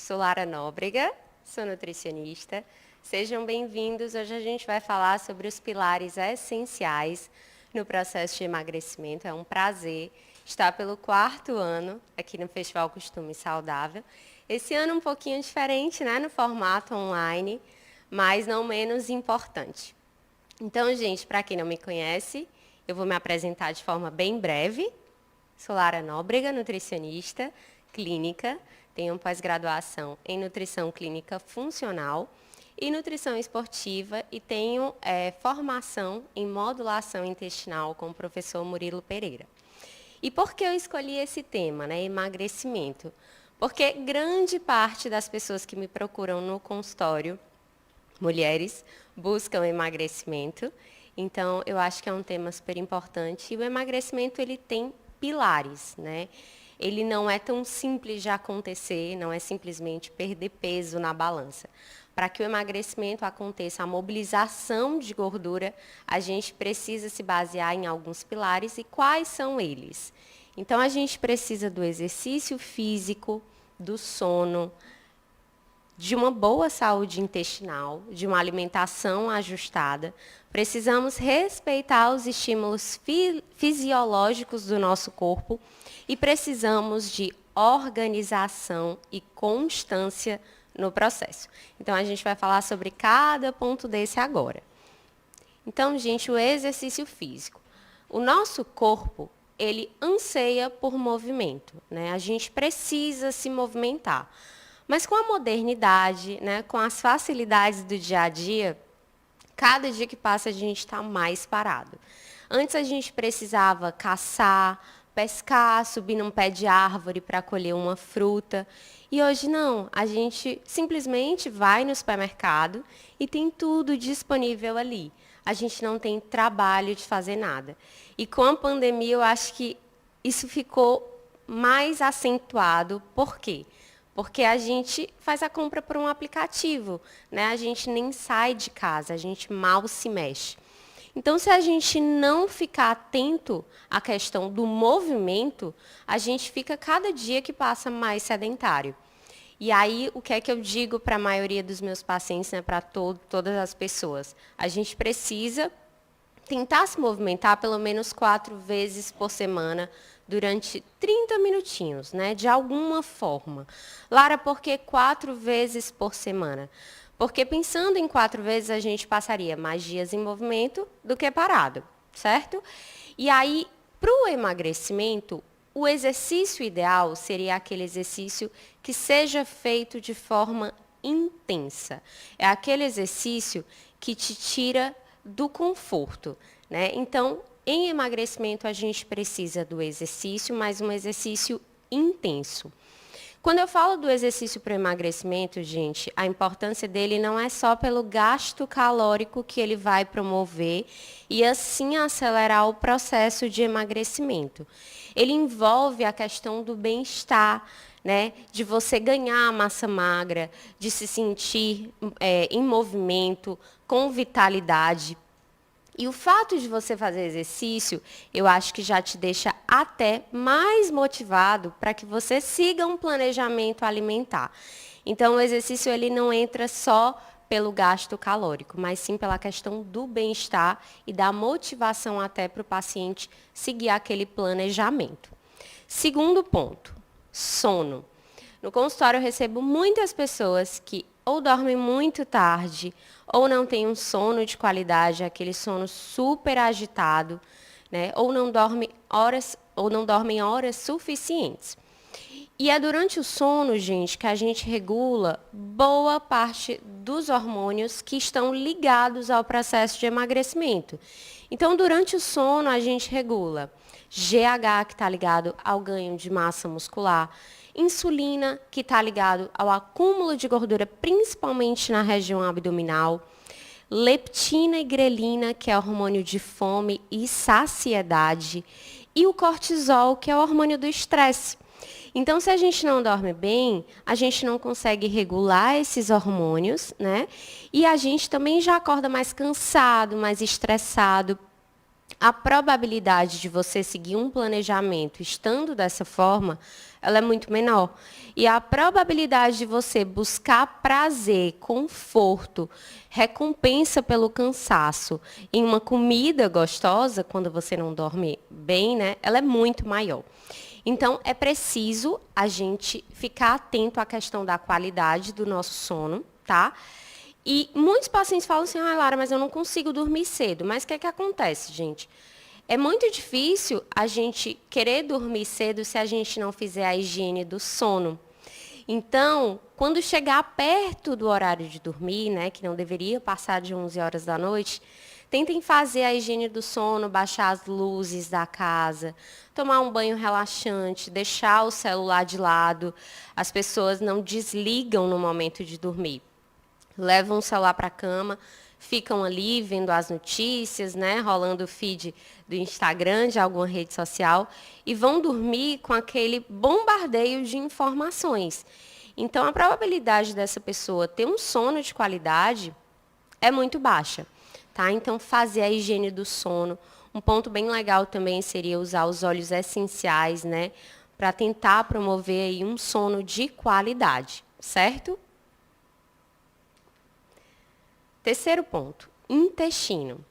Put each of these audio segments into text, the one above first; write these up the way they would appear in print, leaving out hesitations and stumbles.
Sou Lara Nóbrega, sou nutricionista. Sejam bem-vindos. Hoje a gente vai falar sobre os pilares essenciais no processo de emagrecimento. É um prazer estar pelo 4º ano aqui no Festival Costume Saudável. Esse ano um pouquinho diferente, né, no formato online, mas não menos importante. Então, gente, para quem não me conhece, eu vou me apresentar de forma bem breve. Sou Lara Nóbrega, nutricionista clínica, tenho pós-graduação em nutrição clínica funcional e nutrição esportiva e tenho formação em modulação intestinal com o professor Murilo Pereira. E por que eu escolhi esse tema, né, emagrecimento? Porque grande parte das pessoas que me procuram no consultório, mulheres, buscam emagrecimento. Então, eu acho que é um tema super importante. E o emagrecimento, ele tem pilares, né? Ele não é tão simples de acontecer, não é simplesmente perder peso na balança. Para que o emagrecimento aconteça, a mobilização de gordura, a gente precisa se basear em alguns pilares. E quais são eles? Então, a gente precisa do exercício físico, do sono, de uma boa saúde intestinal, de uma alimentação ajustada. Precisamos respeitar os estímulos fisiológicos do nosso corpo e precisamos de organização e constância no processo. Então, a gente vai falar sobre cada ponto desse agora. Então, gente, o exercício físico. O nosso corpo, ele anseia por movimento, né? A gente precisa se movimentar. Mas com a modernidade, né, com as facilidades do dia a dia, cada dia que passa a gente está mais parado. Antes a gente precisava caçar, pescar, subir num pé de árvore para colher uma fruta. E hoje não, a gente simplesmente vai no supermercado e tem tudo disponível ali. A gente não tem trabalho de fazer nada. E com a pandemia eu acho que isso ficou mais acentuado. Por quê? Porque a gente faz a compra por um aplicativo, né? A gente nem sai de casa, a gente mal se mexe. Então, se a gente não ficar atento à questão do movimento, a gente fica cada dia que passa mais sedentário. E aí, o que é que eu digo para a maioria dos meus pacientes, né, para todas as pessoas? A gente precisa tentar se movimentar pelo menos 4 vezes por semana, durante 30 minutinhos, né? De alguma forma. Lara, por que 4 vezes por semana? Porque pensando em 4 vezes, a gente passaria mais dias em movimento do que parado, certo? E aí, para o emagrecimento, o exercício ideal seria aquele exercício que seja feito de forma intensa. É aquele exercício que te tira do conforto, né? Então, em emagrecimento, a gente precisa do exercício, mas um exercício intenso. Quando eu falo do exercício para o emagrecimento, gente, a importância dele não é só pelo gasto calórico que ele vai promover e assim acelerar o processo de emagrecimento. Ele envolve a questão do bem-estar, né? De você ganhar massa magra, de se sentir em movimento, com vitalidade. E o fato de você fazer exercício, eu acho que já te deixa até mais motivado para que você siga um planejamento alimentar. Então, o exercício ele não entra só pelo gasto calórico, mas sim pela questão do bem-estar e da motivação até para o paciente seguir aquele planejamento. Segundo ponto, sono. No consultório eu recebo muitas pessoas que ou dormem muito tarde, ou não têm um sono de qualidade, aquele sono super agitado, né? Ou não dormem horas suficientes. E é durante o sono, gente, que a gente regula boa parte dos hormônios que estão ligados ao processo de emagrecimento. Então, durante o sono, a gente regula GH, que está ligado ao ganho de massa muscular, insulina, que está ligado ao acúmulo de gordura, principalmente na região abdominal, leptina e grelina, que é o hormônio de fome e saciedade, e o cortisol, que é o hormônio do estresse. Então, se a gente não dorme bem, a gente não consegue regular esses hormônios, né? E a gente também já acorda mais cansado, mais estressado. A probabilidade de você seguir um planejamento estando dessa forma ela é muito menor. E a probabilidade de você buscar prazer, conforto, recompensa pelo cansaço em uma comida gostosa, quando você não dorme bem, né, ela é muito maior. Então, é preciso a gente ficar atento à questão da qualidade do nosso sono, tá? E muitos pacientes falam assim, Lara, mas eu não consigo dormir cedo. Mas o que é que acontece, gente? É muito difícil a gente querer dormir cedo se a gente não fizer a higiene do sono. Então, quando chegar perto do horário de dormir, né, que não deveria passar de 11 horas da noite, tentem fazer a higiene do sono, baixar as luzes da casa, tomar um banho relaxante, deixar o celular de lado. As pessoas não desligam no momento de dormir. Levam o celular para a cama, ficam ali vendo as notícias, né, rolando o feed do Instagram, de alguma rede social, e vão dormir com aquele bombardeio de informações. Então, a probabilidade dessa pessoa ter um sono de qualidade é muito baixa. Tá? Então, fazer a higiene do sono. Um ponto bem legal também seria usar os óleos essenciais, né, para tentar promover aí um sono de qualidade, certo? Terceiro ponto, intestino.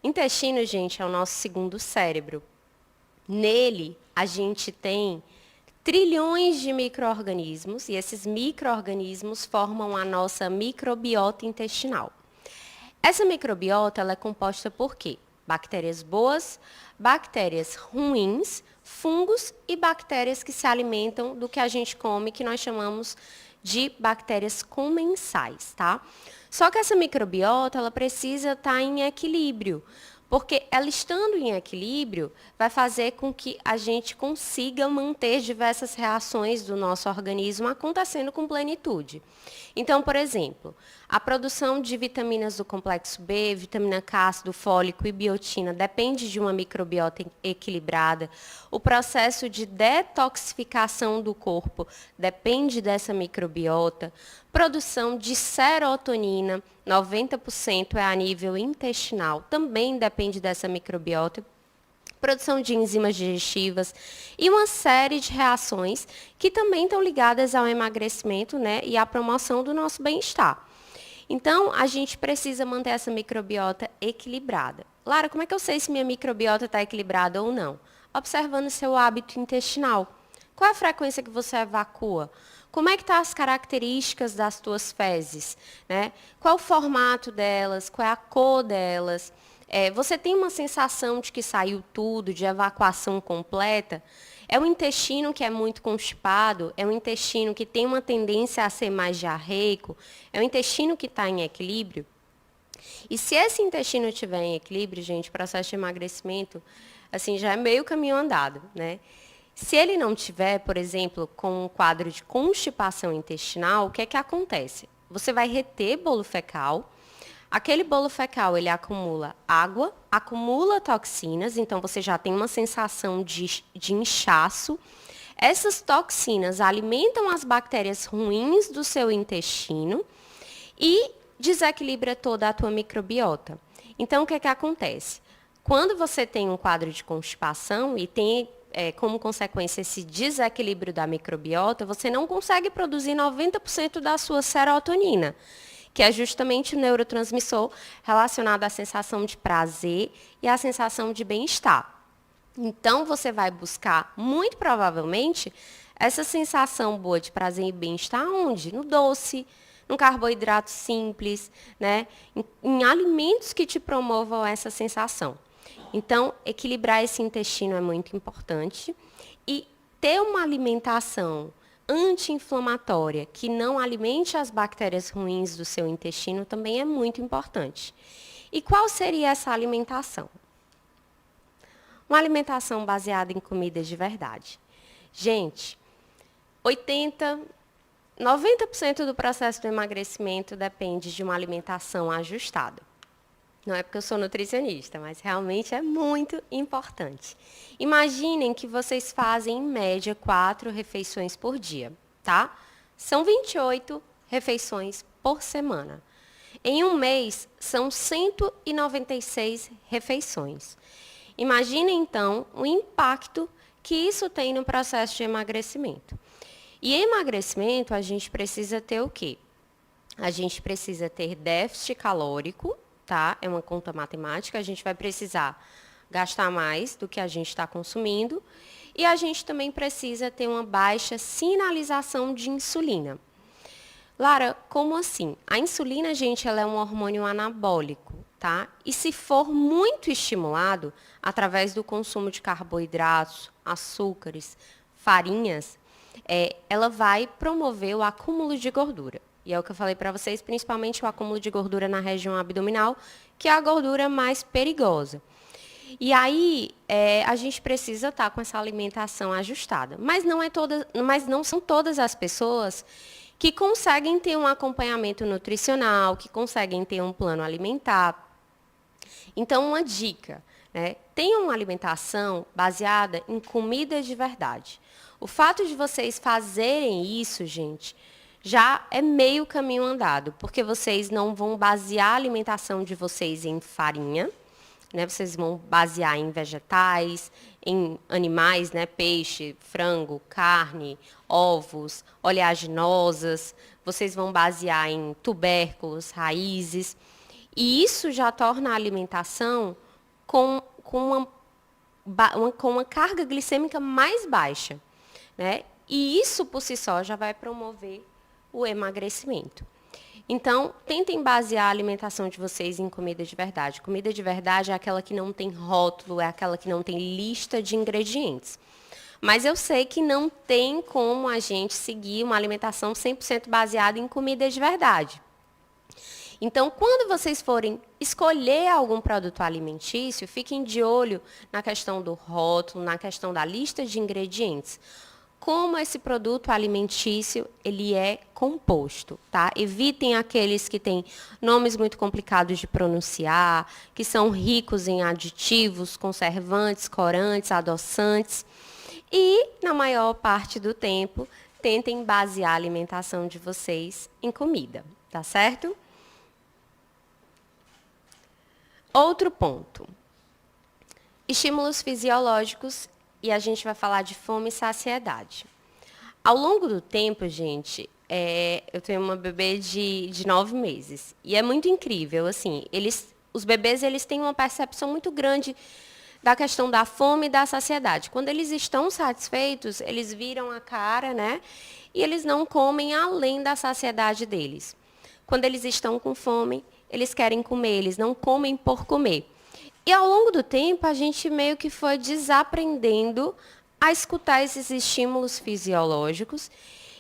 Intestino, gente, é o nosso segundo cérebro. Nele, a gente tem trilhões de micro-organismos e esses micro-organismos formam a nossa microbiota intestinal. Essa microbiota ela é composta por quê? Bactérias boas, bactérias ruins, fungos e bactérias que se alimentam do que a gente come, que nós chamamos de bactérias comensais, tá? Só que essa microbiota, ela precisa estar em equilíbrio, porque ela estando em equilíbrio, vai fazer com que a gente consiga manter diversas reações do nosso organismo acontecendo com plenitude. Então, por exemplo, a produção de vitaminas do complexo B, vitamina K, ácido fólico e biotina depende de uma microbiota equilibrada. O processo de detoxificação do corpo depende dessa microbiota. Produção de serotonina, 90% é a nível intestinal, também depende dessa microbiota. Produção de enzimas digestivas e uma série de reações que também estão ligadas ao emagrecimento, né, e à promoção do nosso bem-estar. Então, a gente precisa manter essa microbiota equilibrada. Lara, como é que eu sei se minha microbiota está equilibrada ou não? Observando seu hábito intestinal. Qual é a frequência que você evacua? Como é que estão as características das tuas fezes? Né? Qual o formato delas? Qual é a cor delas? Você tem uma sensação de que saiu tudo, de evacuação completa? É um intestino que é muito constipado? É um intestino que tem uma tendência a ser mais diarreico? É um intestino que está em equilíbrio? E se esse intestino estiver em equilíbrio, gente, o processo de emagrecimento, assim, já é meio caminho andado, né? Se ele não tiver, por exemplo, com um quadro de constipação intestinal, o que é que acontece? Você vai reter bolo fecal. Aquele bolo fecal, ele acumula água, acumula toxinas, então você já tem uma sensação de inchaço. Essas toxinas alimentam as bactérias ruins do seu intestino e desequilibra toda a tua microbiota. Então, o que é que acontece? Quando você tem um quadro de constipação e tem como consequência esse desequilíbrio da microbiota, você não consegue produzir 90% da sua serotonina, que é justamente o neurotransmissor relacionado à sensação de prazer e à sensação de bem-estar. Então, você vai buscar, muito provavelmente, essa sensação boa de prazer e bem-estar onde? No doce, no carboidrato simples, né? Em alimentos que te promovam essa sensação. Então, equilibrar esse intestino é muito importante e ter uma alimentação anti-inflamatória que não alimente as bactérias ruins do seu intestino também é muito importante. E qual seria essa alimentação? Uma alimentação baseada em comidas de verdade. Gente, 90% do processo do emagrecimento depende de uma alimentação ajustada. Não é porque eu sou nutricionista, mas realmente é muito importante. Imaginem que vocês fazem, em média, 4 refeições por dia, tá? São 28 refeições por semana. Em um mês, são 196 refeições. Imaginem, então, o impacto que isso tem no processo de emagrecimento. E em emagrecimento, a gente precisa ter o quê? A gente precisa ter déficit calórico, tá? É uma conta matemática, a gente vai precisar gastar mais do que a gente está consumindo. E a gente também precisa ter uma baixa sinalização de insulina. Lara, como assim? A insulina, gente, ela é um hormônio anabólico, tá? E se for muito estimulado através do consumo de carboidratos, açúcares, farinhas, ela vai promover o acúmulo de gordura. E é o que eu falei para vocês, principalmente o acúmulo de gordura na região abdominal, que é a gordura mais perigosa. E aí, a gente precisa estar com essa alimentação ajustada. Mas não são todas as pessoas que conseguem ter um acompanhamento nutricional, que conseguem ter um plano alimentar. Então, uma dica, né? Tenha uma alimentação baseada em comida de verdade. O fato de vocês fazerem isso, gente, já é meio caminho andado, porque vocês não vão basear a alimentação de vocês em farinha, né? Vocês vão basear em vegetais, em animais, né? Peixe, frango, carne, ovos, oleaginosas. Vocês vão basear em tubérculos, raízes. E isso já torna a alimentação com uma carga glicêmica mais baixa, né? E isso, por si só, já vai promover o emagrecimento. Então, tentem basear a alimentação de vocês em comida de verdade. Comida de verdade é aquela que não tem rótulo, é aquela que não tem lista de ingredientes. Mas eu sei que não tem como a gente seguir uma alimentação 100% baseada em comida de verdade. Então, quando vocês forem escolher algum produto alimentício, fiquem de olho na questão do rótulo, na questão da lista de ingredientes. Como esse produto alimentício ele é composto, tá? Evitem aqueles que têm nomes muito complicados de pronunciar, que são ricos em aditivos, conservantes, corantes, adoçantes. E, na maior parte do tempo, tentem basear a alimentação de vocês em comida, tá certo? Outro ponto. Estímulos fisiológicos. E a gente vai falar de fome e saciedade. Ao longo do tempo, gente, eu tenho uma bebê de 9 meses. E é muito incrível, assim, os bebês eles têm uma percepção muito grande da questão da fome e da saciedade. Quando eles estão satisfeitos, eles viram a cara, né? E eles não comem além da saciedade deles. Quando eles estão com fome, eles querem comer, eles não comem por comer. E ao longo do tempo, a gente meio que foi desaprendendo a escutar esses estímulos fisiológicos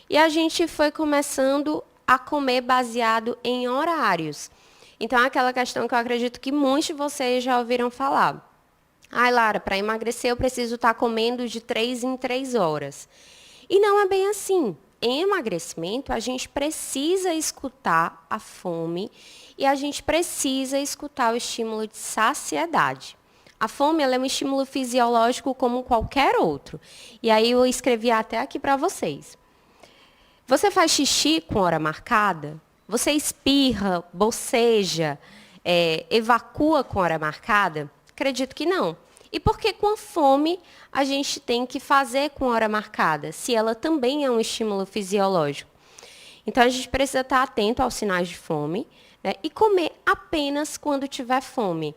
e a gente foi começando a comer baseado em horários. Então, é aquela questão que eu acredito que muitos de vocês já ouviram falar. Ai, Lara, para emagrecer eu preciso estar comendo de 3 em 3 horas. E não é bem assim. Em emagrecimento, a gente precisa escutar a fome e a gente precisa escutar o estímulo de saciedade. A fome ela é um estímulo fisiológico como qualquer outro. E aí eu escrevi até aqui para vocês. Você faz xixi com hora marcada? Você espirra, boceja, evacua com hora marcada? Acredito que não. E por que com a fome a gente tem que fazer com hora marcada, se ela também é um estímulo fisiológico? Então, a gente precisa estar atento aos sinais de fome, né, e comer apenas quando tiver fome.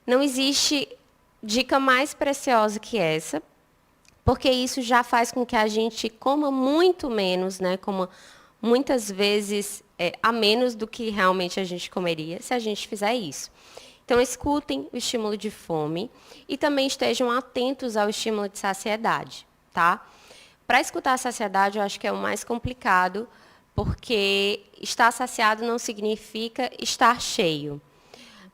Não existe dica mais preciosa que essa, porque isso já faz com que a gente coma muito menos, né, coma muitas vezes a menos do que realmente a gente comeria se a gente fizer isso. Então, escutem o estímulo de fome e também estejam atentos ao estímulo de saciedade, tá? Para escutar a saciedade, eu acho que é o mais complicado, porque estar saciado não significa estar cheio.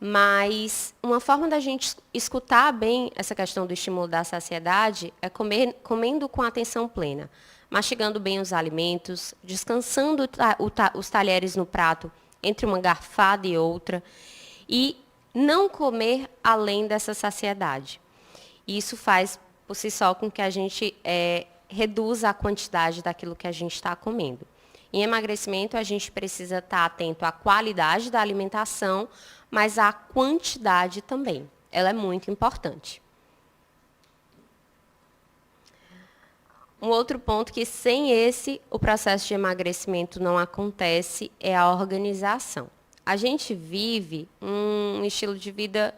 Mas uma forma da gente escutar bem essa questão do estímulo da saciedade é comendo com atenção plena, mastigando bem os alimentos, descansando os talheres no prato entre uma garfada e outra, e não comer além dessa saciedade. Isso faz, por si só, com que a gente reduza a quantidade daquilo que a gente está comendo. Em emagrecimento, a gente precisa estar atento à qualidade da alimentação, mas à quantidade também. Ela é muito importante. Um outro ponto que sem esse o processo de emagrecimento não acontece é a organização. A gente vive um estilo de vida,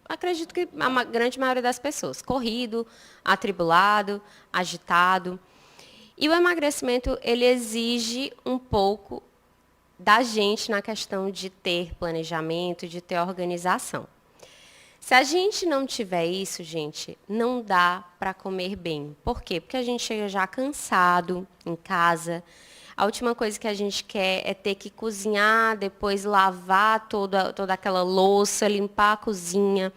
acredito que a grande maioria das pessoas, corrido, atribulado, agitado. E o emagrecimento, ele exige um pouco da gente na questão de ter planejamento, de ter organização. Se a gente não tiver isso, gente, não dá para comer bem. Por quê? Porque a gente chega já cansado em casa. A última coisa que a gente quer é ter que cozinhar, depois lavar toda aquela louça, limpar a cozinha.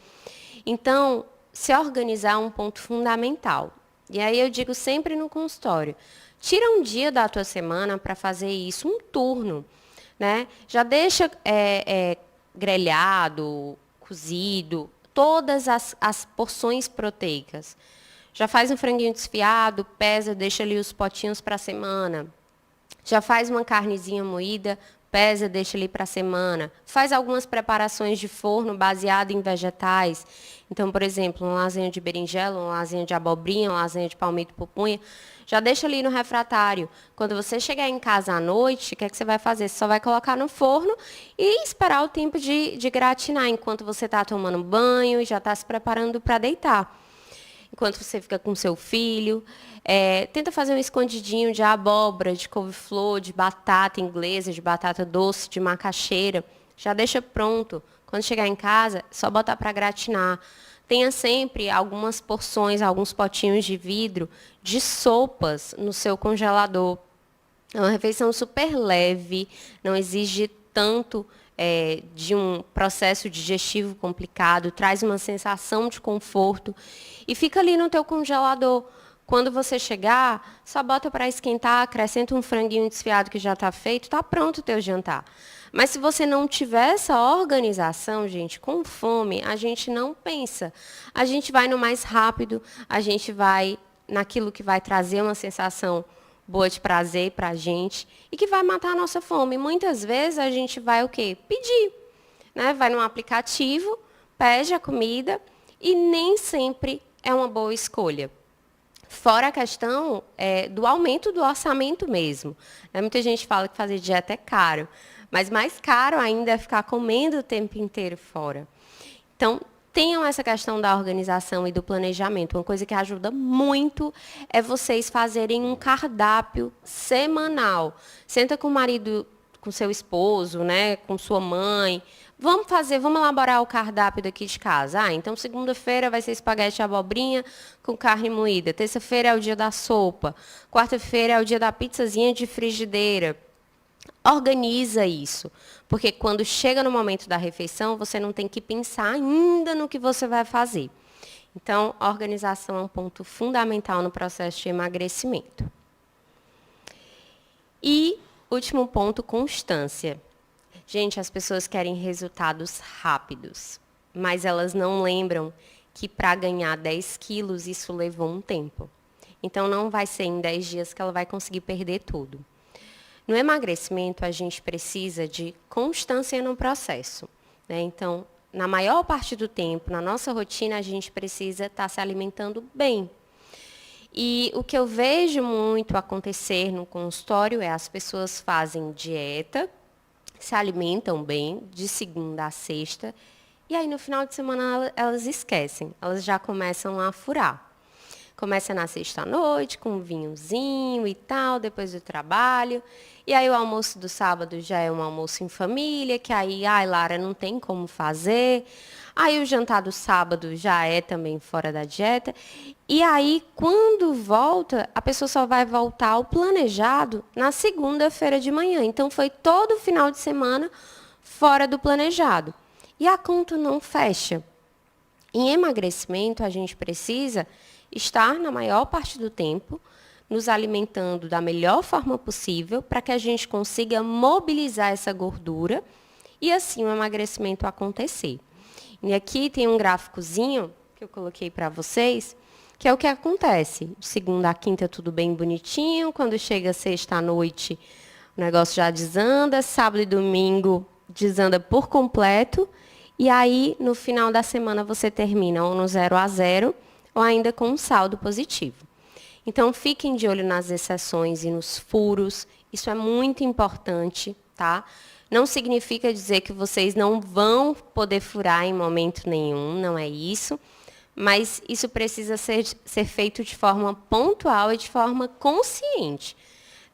Então, se organizar é um ponto fundamental. E aí eu digo sempre no consultório, tira um dia da tua semana para fazer isso, um turno, né? Já deixa grelhado, cozido, todas as porções proteicas. Já faz um franguinho desfiado, pesa, deixa ali os potinhos para a semana. Já faz uma carnezinha moída, pesa, deixa ali para a semana. Faz algumas preparações de forno baseado em vegetais. Então, por exemplo, uma lasanha de berinjela, uma lasanha de abobrinha, uma lasanha de palmito pupunha. Já deixa ali no refratário. Quando você chegar em casa à noite, o que é que você vai fazer? Você só vai colocar no forno e esperar o tempo de gratinar, enquanto você está tomando banho e já está se preparando para deitar. Enquanto você fica com seu filho. Tenta fazer um escondidinho de abóbora, de couve-flor, de batata inglesa, de batata doce, de macaxeira. Já deixa pronto. Quando chegar em casa, só botar para gratinar. Tenha sempre algumas porções, alguns potinhos de vidro de sopas no seu congelador. É uma refeição super leve, não exige tanto de um processo digestivo complicado, traz uma sensação de conforto e fica ali no teu congelador. Quando você chegar, só bota para esquentar, acrescenta um franguinho desfiado que já está feito, está pronto o teu jantar. Mas se você não tiver essa organização, gente, com fome, a gente não pensa. A gente vai no mais rápido, a gente vai naquilo que vai trazer uma sensação boa de prazer para a gente e que vai matar a nossa fome. Muitas vezes a gente vai o quê? Pedir. Né? Vai num aplicativo, pede a comida e nem sempre é uma boa escolha. Fora a questão do aumento do orçamento mesmo. Muita gente fala que fazer dieta é caro, mas mais caro ainda é ficar comendo o tempo inteiro fora. Então, tenham essa questão da organização e do planejamento. Uma coisa que ajuda muito é vocês fazerem um cardápio semanal. Senta com o marido, com seu esposo, né, com sua mãe. Vamos elaborar o cardápio daqui de casa. Então, segunda-feira vai ser espaguete e abobrinha com carne moída. Terça-feira é o dia da sopa. Quarta-feira é o dia da pizzazinha de frigideira. Organiza isso, porque quando chega no momento da refeição, você não tem que pensar ainda no que você vai fazer. Então, a organização é um ponto fundamental no processo de emagrecimento. E, último ponto, constância. Gente, as pessoas querem resultados rápidos, mas elas não lembram que para ganhar 10 quilos, isso levou um tempo. Então, não vai ser em 10 dias que ela vai conseguir perder tudo. No emagrecimento, a gente precisa de constância no processo. Né? Então, na maior parte do tempo, na nossa rotina, a gente precisa estar se alimentando bem. E o que eu vejo muito acontecer no consultório é as pessoas fazem dieta, se alimentam bem, de segunda a sexta, e aí no final de semana elas esquecem, elas já começam a furar. Começa na sexta-noite, com um vinhozinho e tal, depois do trabalho. E aí o almoço do sábado já é um almoço em família, que aí, Lara, não tem como fazer. Aí o jantar do sábado já é também fora da dieta. E aí, quando volta, a pessoa só vai voltar ao planejado na segunda-feira de manhã. Então, foi todo o final de semana fora do planejado. E a conta não fecha. Em emagrecimento, a gente precisa estar, na maior parte do tempo, nos alimentando da melhor forma possível para que a gente consiga mobilizar essa gordura e assim o emagrecimento acontecer. E aqui tem um gráficozinho que eu coloquei para vocês, que é o que acontece. De segunda a quinta tudo bem bonitinho, quando chega sexta à noite o negócio já desanda, sábado e domingo desanda por completo, e aí no final da semana você termina ou no 0 a 0 ou ainda com um saldo positivo. Então, fiquem de olho nas exceções e nos furos. Isso é muito importante, tá? Não significa dizer que vocês não vão poder furar em momento nenhum, não é isso. Mas isso precisa ser feito de forma pontual e de forma consciente,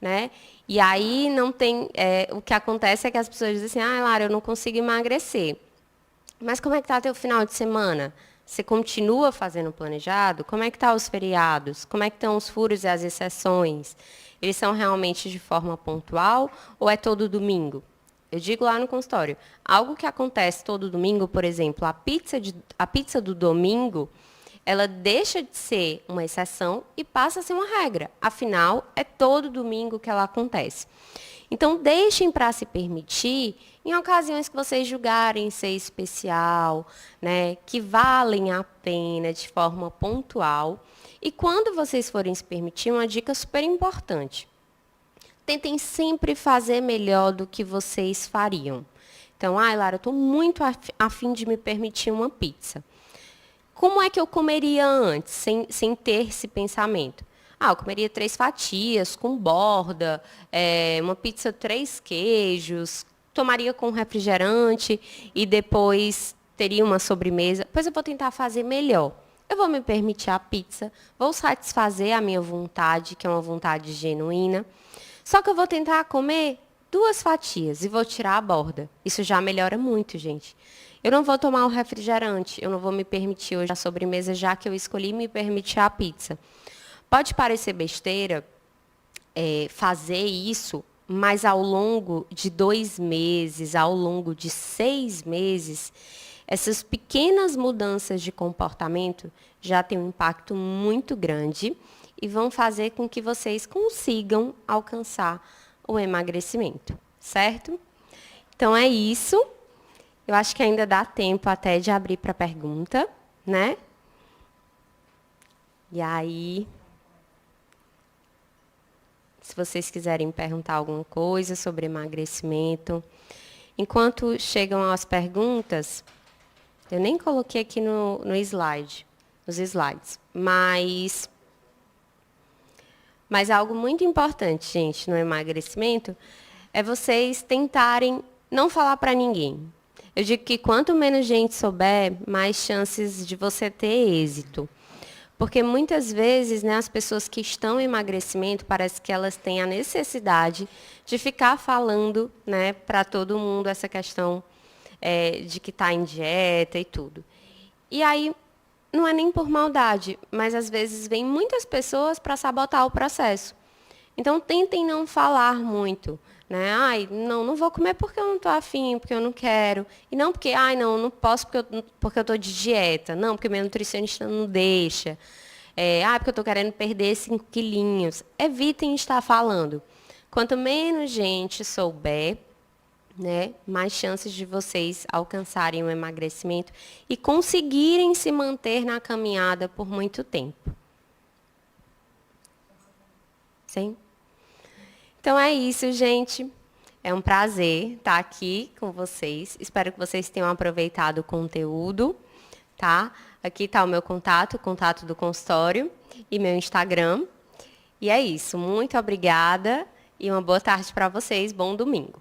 né? E aí não tem... o que acontece é que as pessoas dizem assim, Lara, eu não consigo emagrecer. Mas como é que está teu final de semana? Você continua fazendo planejado? Como é que estão os feriados? Como é que estão os furos e as exceções? Eles são realmente de forma pontual ou é todo domingo? Eu digo lá no consultório, algo que acontece todo domingo, por exemplo, a pizza do domingo, ela deixa de ser uma exceção e passa a ser uma regra. Afinal, é todo domingo que ela acontece. Então, deixem para se permitir em ocasiões que vocês julgarem ser especial, né, que valem a pena de forma pontual. E quando vocês forem se permitir, uma dica super importante. Tentem sempre fazer melhor do que vocês fariam. Então, Lara, eu estou muito afim de me permitir uma pizza. Como é que eu comeria antes, sem ter esse pensamento? Eu comeria 3 fatias com borda, uma pizza 3 queijos, tomaria com refrigerante e depois teria uma sobremesa. Pois eu vou tentar fazer melhor. Eu vou me permitir a pizza, vou satisfazer a minha vontade, que é uma vontade genuína. Só que eu vou tentar comer 2 fatias e vou tirar a borda. Isso já melhora muito, gente. Eu não vou tomar um refrigerante, eu não vou me permitir hoje a sobremesa, já que eu escolhi me permitir a pizza. Pode parecer besteira fazer isso, mas ao longo de 2 meses, ao longo de 6 meses, essas pequenas mudanças de comportamento já têm um impacto muito grande e vão fazer com que vocês consigam alcançar o emagrecimento, certo? Então é isso. Eu acho que ainda dá tempo até de abrir para pergunta, né? E aí, se vocês quiserem perguntar alguma coisa sobre emagrecimento. Enquanto chegam as perguntas, eu nem coloquei aqui no slide, nos slides, mas algo muito importante, gente, no emagrecimento, é vocês tentarem não falar para ninguém. Eu digo que quanto menos gente souber, mais chances de você ter êxito. Porque muitas vezes, né, as pessoas que estão em emagrecimento, parece que elas têm a necessidade de ficar falando, né, para todo mundo essa questão de que está em dieta e tudo. E aí, não é nem por maldade, mas às vezes vem muitas pessoas para sabotar o processo. Então, tentem não falar muito, né? Não vou comer porque eu não estou afim, porque eu não quero. E não porque, não posso porque eu estou de dieta. Não, porque meu nutricionista não deixa. Porque eu estou querendo perder 5 quilinhos. Evitem estar falando. Quanto menos gente souber, né, mais chances de vocês alcançarem o emagrecimento e conseguirem se manter na caminhada por muito tempo. Sim? Então é isso, gente. É um prazer estar aqui com vocês. Espero que vocês tenham aproveitado o conteúdo, tá? Aqui está o meu contato, o contato do consultório e meu Instagram. E é isso. Muito obrigada e uma boa tarde para vocês. Bom domingo.